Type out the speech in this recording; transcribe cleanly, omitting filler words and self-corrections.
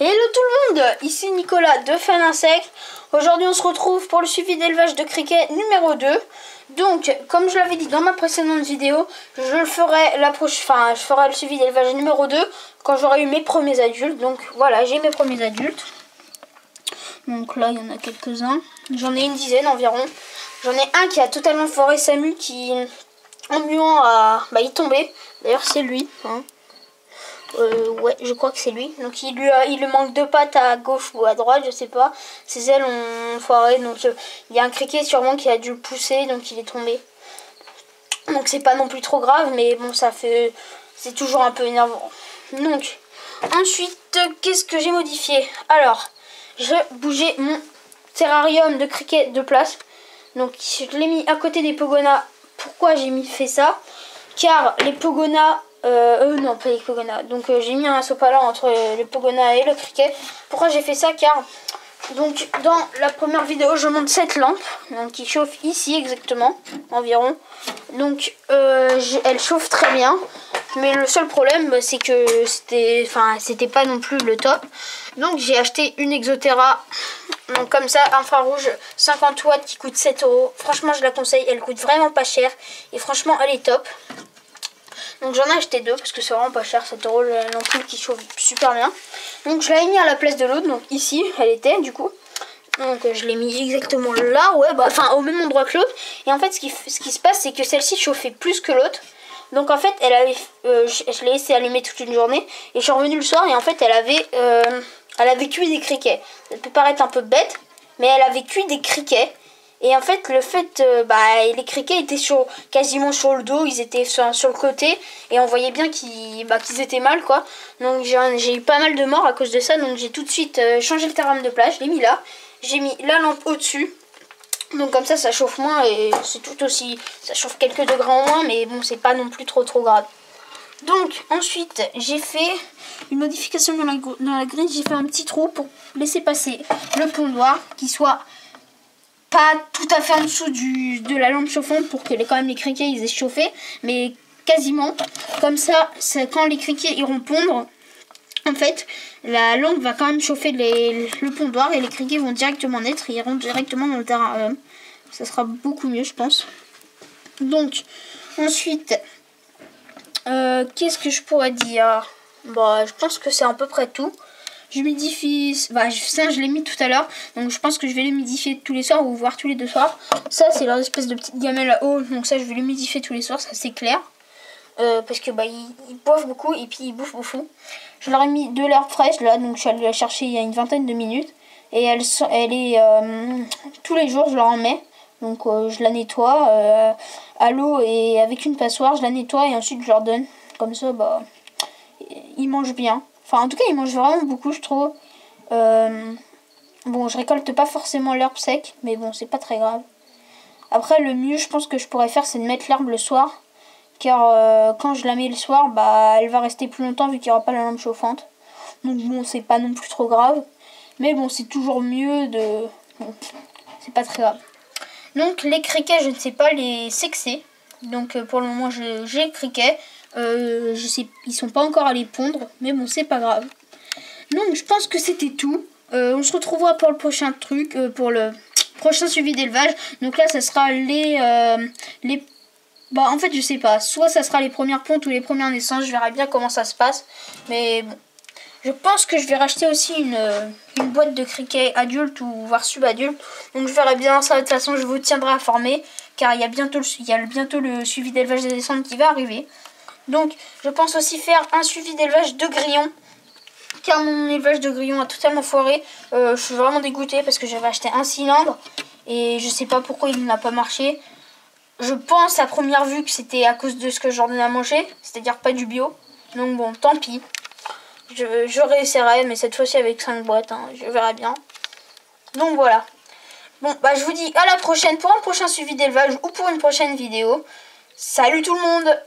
Hello tout le monde, ici Nicolas de Fan Insect. Aujourd'hui on se retrouve pour le suivi d'élevage de criquets numéro 2. Donc comme je l'avais dit dans ma précédente vidéo, je le ferai je ferai le suivi d'élevage numéro 2 quand j'aurai eu mes premiers adultes. Donc voilà, j'ai mes premiers adultes. Donc là il y en a quelques-uns, j'en ai une dizaine environ. J'en ai un qui a totalement foiré sa mue, qui en muant il est tombé. D'ailleurs c'est lui hein. Ouais, je crois que c'est lui. Donc il lui manque deux pattes à gauche ou à droite, je sais pas. Ses ailes ont foiré, donc il y a un criquet sûrement qui a dû le pousser, donc il est tombé. Donc c'est pas non plus trop grave, mais bon, c'est toujours un peu énervant. Donc ensuite, qu'est-ce que j'ai modifié? Alors, je bougeais mon terrarium de criquets de place. Donc je l'ai mis à côté des pogonas. Pourquoi j'ai fait ça? Car les pogonas non, pas les pogonas. Donc j'ai mis un sopalin entre le pogona et le criquet. Pourquoi j'ai fait ça? Car donc dans la première vidéo je monte cette lampe donc, qui chauffe ici exactement environ. Donc elle chauffe très bien. Mais le seul problème c'est que c'était pas non plus le top. Donc j'ai acheté une Exotera. Donc comme ça, infrarouge 50 watts qui coûte 7 €. Franchement je la conseille, elle coûte vraiment pas cher. Et franchement elle est top. Donc j'en ai acheté deux parce que c'est vraiment pas cher, 7 € l'ampoule qui chauffe super bien. Donc je l'avais mis à la place de l'autre, donc ici elle était du coup. Donc je l'ai mis exactement là, ouais, au même endroit que l'autre. Et en fait ce qui se passe c'est que celle-ci chauffait plus que l'autre. Donc en fait je l'ai laissé allumer toute une journée. Et je suis revenue le soir et en fait elle avait cuit des criquets. Ça peut paraître un peu bête, mais elle avait cuit des criquets. Et en fait, les criquets étaient quasiment sur le dos, ils étaient sur le côté. Et on voyait bien qu'ils étaient mal, quoi. Donc j'ai eu pas mal de morts à cause de ça. Donc j'ai tout de suite changé le terrarium de place, je l'ai mis là. J'ai mis la lampe au-dessus. Donc comme ça chauffe moins et c'est tout aussi... Ça chauffe quelques degrés en moins, mais bon, c'est pas non plus trop grave. Donc ensuite, j'ai fait une modification dans la grille. J'ai fait un petit trou pour laisser passer le pondoir qui soit... pas tout à fait en dessous de la lampe chauffante pour que quand même les criquets ils aient chauffé, mais quasiment. Comme ça, quand les criquets iront pondre, en fait, la lampe va quand même chauffer le pondoir et les criquets vont directement naître et iront directement dans le terrarium. Ça sera beaucoup mieux, je pense. Donc, ensuite, qu'est-ce que je pourrais dire? Je pense que c'est à peu près tout. J'humidifie, ça je l'ai mis tout à l'heure, donc je pense que je vais l'humidifier tous les soirs ou voire tous les 2 soirs. Ça c'est leur espèce de petite gamelle à eau, donc ça je vais l'humidifier tous les soirs, ça c'est clair. Parce que ils boivent beaucoup et puis ils bouffent beaucoup. Je leur ai mis de l'herbe fraîche là, donc je suis allée la chercher il y a une vingtaine de minutes. Et elle est tous les jours je leur en mets. Donc je la nettoie à l'eau et avec une passoire, je la nettoie et ensuite je leur donne. Comme ça ils mangent bien. Enfin, en tout cas, ils mangent vraiment beaucoup, je trouve. Bon, je récolte pas forcément l'herbe sec, mais bon, c'est pas très grave. Après, le mieux, je pense que je pourrais faire, c'est de mettre l'herbe le soir. Car quand je la mets le soir, elle va rester plus longtemps vu qu'il n'y aura pas la lampe chauffante. Donc bon, c'est pas non plus trop grave. Mais bon, c'est toujours mieux de... Bon, c'est pas très grave. Donc, les criquets, je ne sais pas les sexer. Donc, pour le moment, j'ai criquets. Je sais, ils sont pas encore allés pondre, mais bon, c'est pas grave. Donc, je pense que c'était tout. On se retrouvera pour le prochain truc, pour le prochain suivi d'élevage. Donc là, ça sera en fait, je sais pas. Soit ça sera les premières pontes ou les premières naissances. Je verrai bien comment ça se passe. Mais bon, je pense que je vais racheter aussi une boîte de criquets adultes ou voire subadulte. Donc, je verrai bien ça. De toute façon, je vous tiendrai informé. Car il y a bientôt le suivi d'élevage des descentes qui va arriver. Donc, je pense aussi faire un suivi d'élevage de grillons. Car mon élevage de grillons a totalement foiré. Je suis vraiment dégoûtée parce que j'avais acheté un cylindre. Et je sais pas pourquoi il n'a pas marché. Je pense à première vue que c'était à cause de ce que je leur donnais à manger. C'est-à-dire pas du bio. Donc bon, tant pis. Je réessayerai, mais cette fois-ci avec 5 boîtes. Hein, je verrai bien. Donc voilà. Bon, je vous dis à la prochaine pour un prochain suivi d'élevage ou pour une prochaine vidéo. Salut tout le monde!